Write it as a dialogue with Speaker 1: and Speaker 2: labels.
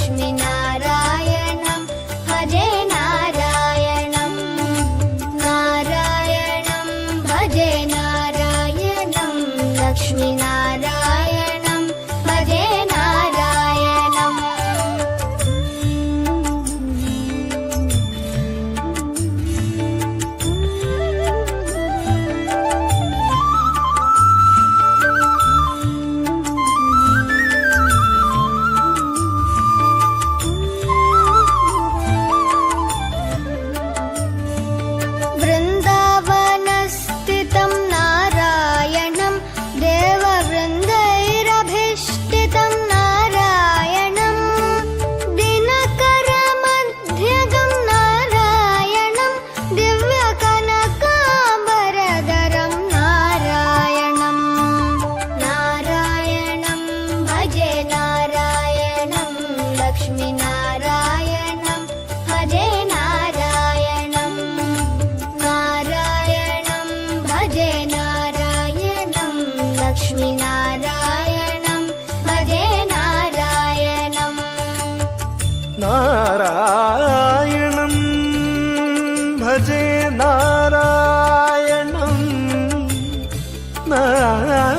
Speaker 1: लक्ष्मीनारायणं भजे नारायणं नारायणं भजे नारायणं लक्ष्मीनारायणं भजे नारायणम् वृन्दावनस्थितं नारायणं देववृन्दैरभिष्टितं नारायणं दिनकरमध्यगं नारायणं दिव्यकनकाम्बरधरं नारायणं नारायणं भजे नारायणं लक्ष्मीनारायणं भजे नारायणं नारायणं भजे नारायणं लक्ष्मीनारायणं भजे नारायणम्
Speaker 2: नारायणं भजे नारायणं नारायणं